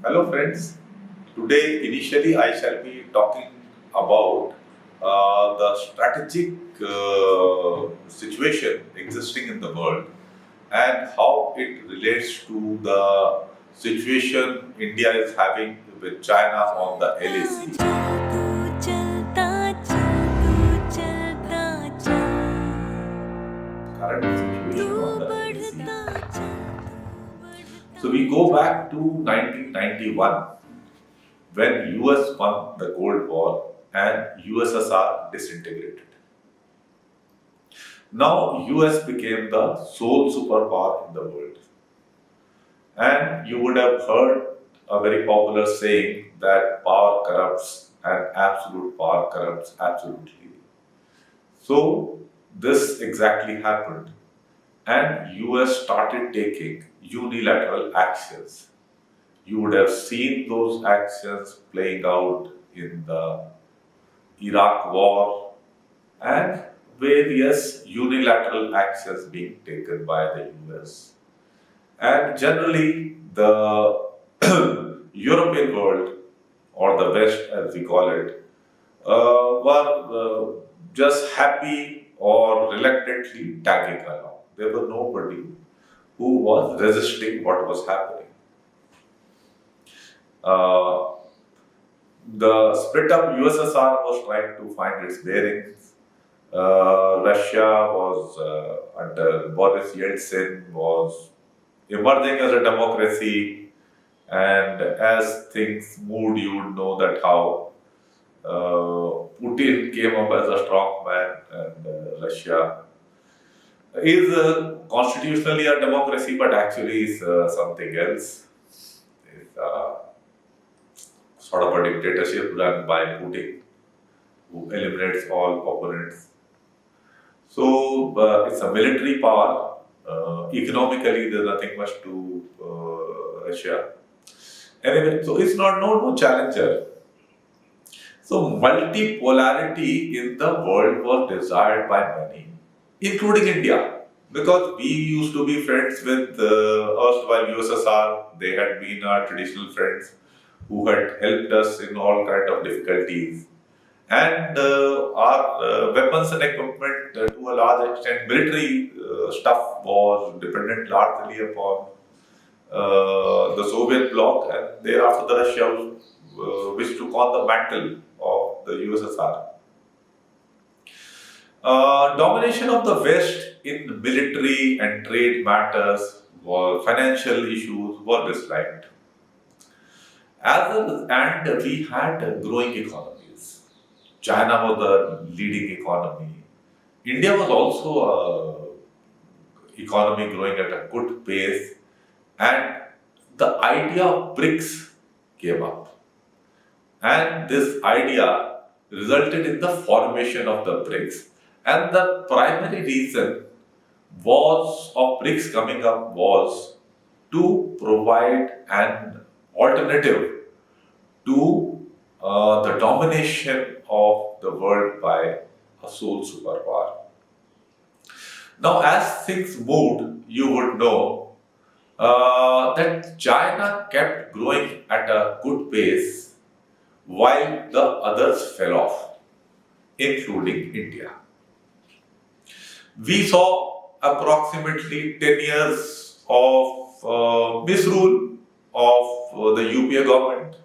Hello friends. Today initially I shall be talking about the strategic situation existing in the world and how it relates to the situation India is having with China on the LAC. Current situation on the LAC. So we go back to 1991 when US won the Cold War and USSR disintegrated. Now US became the sole superpower in the world. And you would have heard a very popular saying that power corrupts and absolute power corrupts absolutely. So this exactly happened and US started taking unilateral actions. You would have seen those actions playing out in the Iraq war and various unilateral actions being taken by the US. And generally, the European world, or the West as we call it, were just happy or reluctantly tagging along. There was nobody who was resisting what was happening. Uh, the split up USSR was trying to find its bearings. Russia was under Boris Yeltsin was emerging as a democracy, and as things moved, you would know that how Putin came up as a strong man, and Russia is constitutionally a democracy, but actually is something else. It's sort of a dictatorship run by Putin, who eliminates all opponents. So it's a military power. Economically, there's nothing much to Russia. Anyway, so it's not no challenger. So multipolarity in the world was desired by many, including India, because we used to be friends with erstwhile USSR. They had been our traditional friends who had helped us in all kind of difficulties. And our weapons and equipment, to a large extent, military stuff was dependent largely upon the Soviet bloc, and thereafter the Russia which took on the mantle of the USSR. Domination of the West in military and trade matters, or financial issues, were disliked. And we had growing economies. China was the leading economy. India was also a economy growing at a good pace, and the idea of BRICS came up. And this idea resulted in the formation of the BRICS. And the primary reason was of BRICS coming up was to provide an alternative to the domination of the world by a sole superpower. Now, as things moved, you would know that China kept growing at a good pace while the others fell off, including India. We saw approximately 10 years of misrule of the UPA government,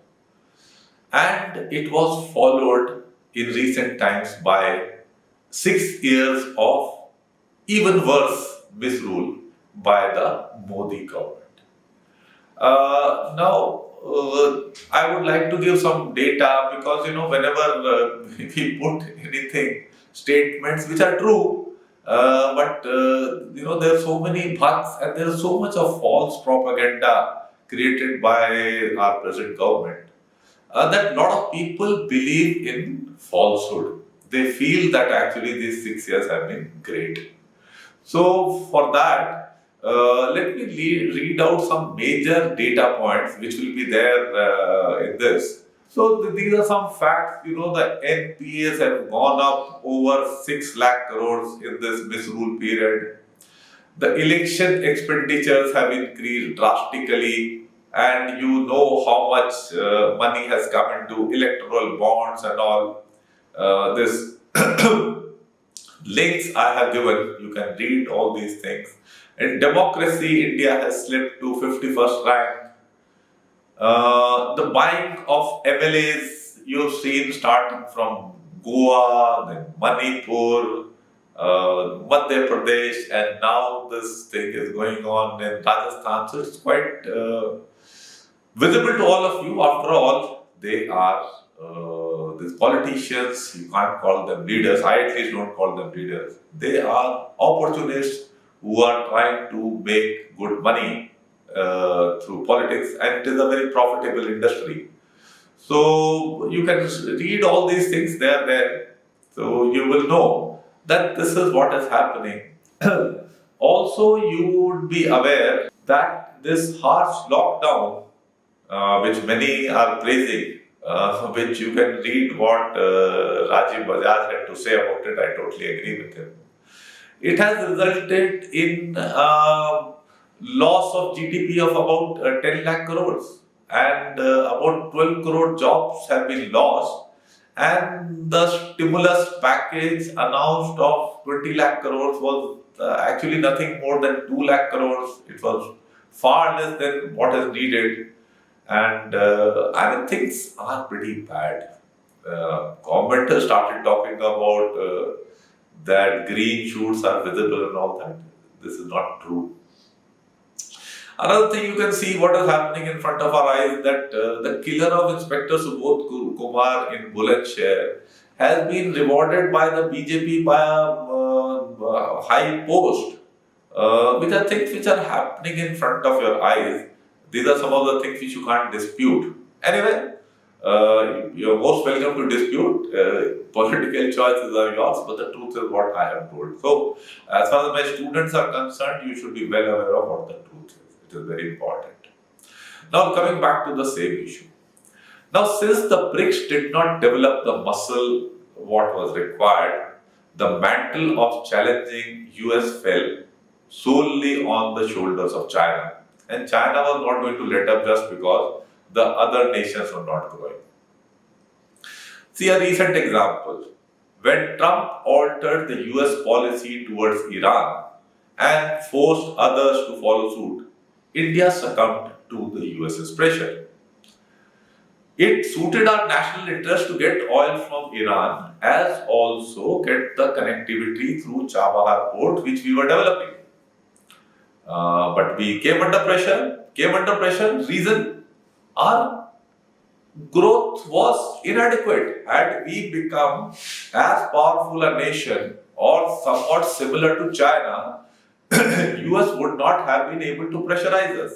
and it was followed in recent times by 6 years of even worse misrule by the Modi government. I would like to give some data because whenever we put anything, statements which are true, but there are so many buts and there is so much of false propaganda created by our present government that a lot of people believe in falsehood. They feel that actually these 6 years have been great. So for that, let me read out some major data points which will be there in this. So these are some facts. The NPAs have gone up over 6 lakh crores in this misrule period. The election expenditures have increased drastically. and you know how much money has come into electoral bonds and all. This links I have given, you can read all these things. In democracy, India has slipped to 51st rank. The buying of MLAs you've seen starting from Goa, then Manipur, Madhya Pradesh, and now this thing is going on in Rajasthan. So it's quite visible to all of you. After all, they are these politicians. You can't call them leaders. I at least don't call them leaders. They are opportunists who are trying to make good money through politics, and it is a very profitable industry. So you can read all these things, they are there. So you will know that this is what is happening. Also, you would be aware that this harsh lockdown, which many are praising, which you can read what Rajiv Bajaj had to say about it, I totally agree with him. It has resulted in loss of GDP of about 10 lakh crores, and about 12 crore jobs have been lost, and the stimulus package announced of 20 lakh crores was actually nothing more than 2 lakh crores. It was far less than what is needed, and I mean things are pretty bad. Government has started talking about that green shoots are visible and all that. This is not true. Another thing you can see what is happening in front of our eyes, that the killer of Inspector Subodh Kumar in Bulandshahr has been rewarded by the BJP by a high post, which are things which are happening in front of your eyes. These are some of the things which you can't dispute. Anyway, you're most welcome to dispute. Political choices are yours, but the truth is what I have told. So, as far as my students are concerned, you should be well aware of what the truth is. It is very important. Now, coming back to the same issue. Now, since the BRICS did not develop the muscle what was required, the mantle of challenging US fell solely on the shoulders of China. And China was not going to let up just because the other nations were not growing. See a recent example. When Trump altered the US policy towards Iran and forced others to follow suit, India succumbed to the US's pressure. It suited our national interest to get oil from Iran as also get the connectivity through Chabahar port which we were developing. But we came under pressure, reason our growth was inadequate. Had we become as powerful a nation or somewhat similar to China, US would not have been able to pressurize us.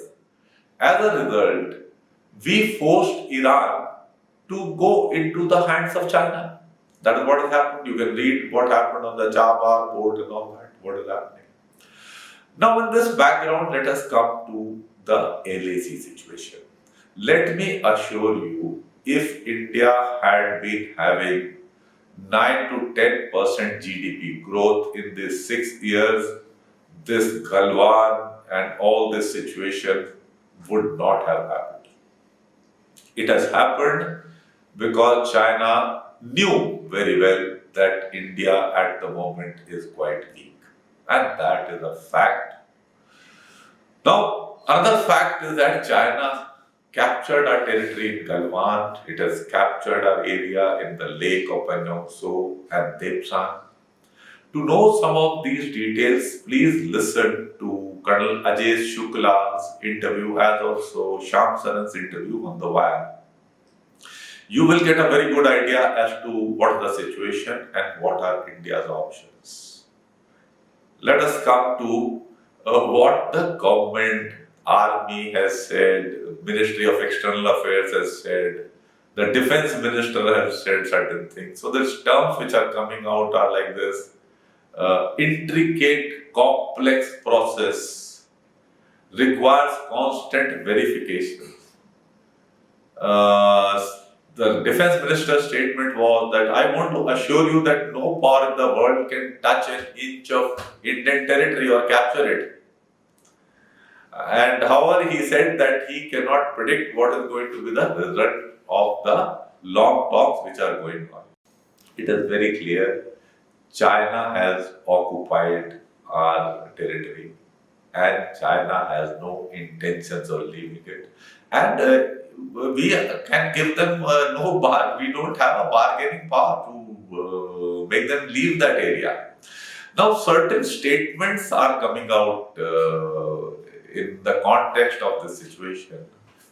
As a result, we forced Iran to go into the hands of China. That is what has happened. You can read what happened on the Chabahar port and all that, what is happening. Now, in this background, let us come to the LAC situation. Let me assure you, if India had been having 9 to 10% GDP growth in these 6 years, this Galwan and all this situation would not have happened. It has happened because China knew very well that India at the moment is quite weak. And that is a fact. Now, another fact is that China captured our territory in Galwan. It has captured our area in the lake of Panyongso and Depsan. To know some of these details, please listen to Colonel Ajay Shukla's interview as also Shyam Saran's interview on The Wire. You will get a very good idea as to what is the situation and what are India's options. Let us come to what the government, army has said, Ministry of External Affairs has said, the defense minister has said certain things. So these terms which are coming out are like this. Intricate, complex process requires constant verification. The defense minister's statement was that I want to assure you that no power in the world can touch an inch of Indian territory or capture it. And however, he said that he cannot predict what is going to be the result of the long talks which are going on. It is very clear China has occupied our territory and China has no intentions of leaving it. And we can give them we don't have a bargaining power to make them leave that area. Now, certain statements are coming out in the context of this situation.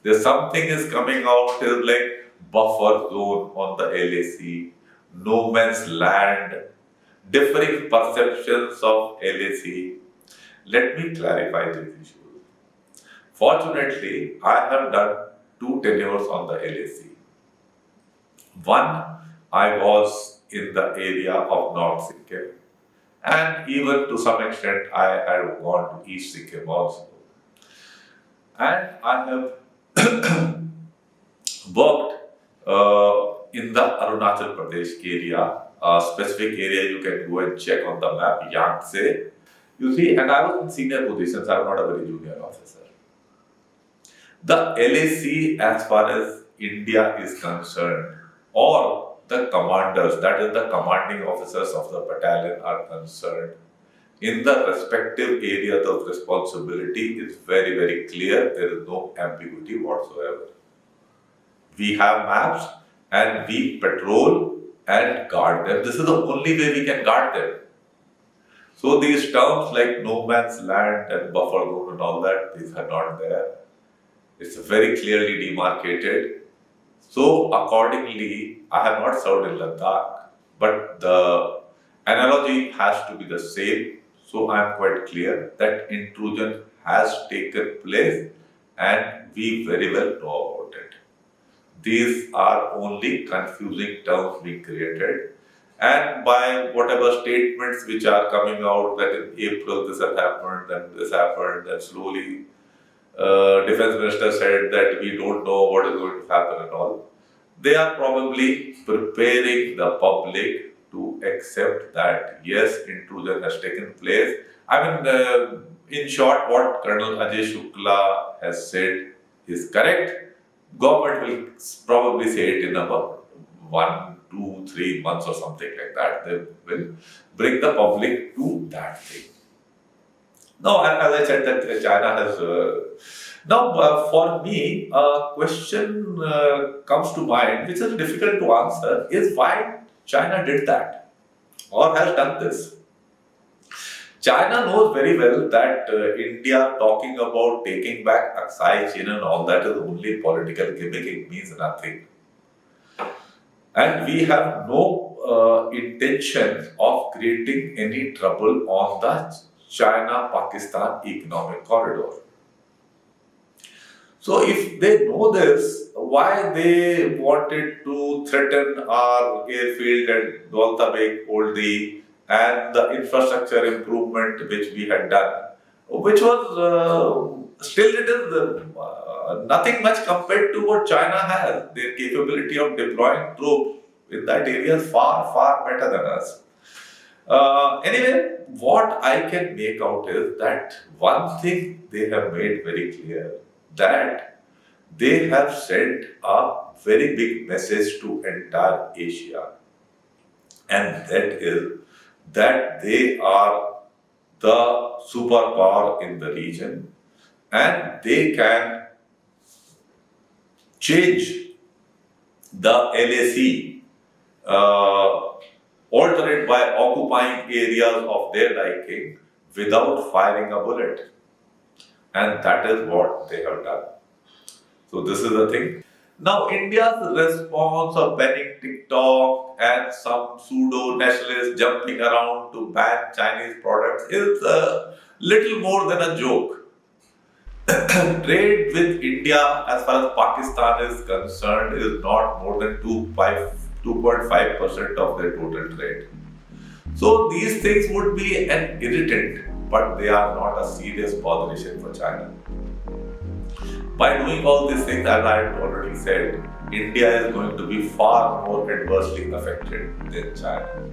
There's something is coming out like buffer zone on the LAC, no man's land, differing perceptions of LAC. Let me clarify this issue. Fortunately, I have done 2 tenures on the LAC. One, I was in the area of North Sikkim, and even to some extent, I had gone to East Sikkim also. And I have worked in the Arunachal Pradesh area, a specific area you can go and check on the map, Yangtze. You see, and I was in senior positions, I was not a very junior officer. The LAC, as far as India is concerned, or the commanders, that is the commanding officers of the battalion are concerned, in the respective areas of responsibility is very, very clear. There is no ambiguity whatsoever. We have maps and we patrol and guard them. This is the only way we can guard them. So these terms like no man's land and buffer zone and all that, these are not there. It's very clearly demarcated. So accordingly, I have not served in Ladakh, but the analogy has to be the same. So I am quite clear that intrusion has taken place and we very well know about it. These are only confusing terms being created. And by whatever statements which are coming out that in April this has happened, then this happened, and slowly Defense Minister said that we don't know what is going to happen and all. They are probably preparing the public to accept that yes, intrusion has taken place. I mean, in short, what Colonel Ajay Shukla has said is correct. Government will probably say it in about 1, 2, 3 months or something like that. They will bring the public to that thing. Now, as I said, that China has. For me, a question comes to mind, which is difficult to answer, is why China did that or has done this. China knows very well that India talking about taking back Aksai Chin and all that is only political gimmick, it means nothing. And we have no intention of creating any trouble on the China-Pakistan economic corridor. So if they know this, why they wanted to threaten our airfield at Dwalta Beg, Oldie, and the infrastructure improvement which we had done, which was still it is nothing much compared to what China has. Their capability of deploying troops in that area is far, far better than us. Anyway, what I can make out is that one thing they have made very clear, that they have sent a very big message to entire Asia, and that is that they are the superpower in the region and they can change the LAC, alter it by occupying areas of their liking without firing a bullet. And that is what they have done. So this is the thing. Now, India's response of banning TikTok and some pseudo-nationalists jumping around to ban Chinese products is a little more than a joke. Trade with India, as far as Pakistan is concerned, is not more than 2.5% of their total trade. So these things would be an irritant, but they are not a serious botheration for China. By doing all these things, as I had already said, India is going to be far more adversely affected than China.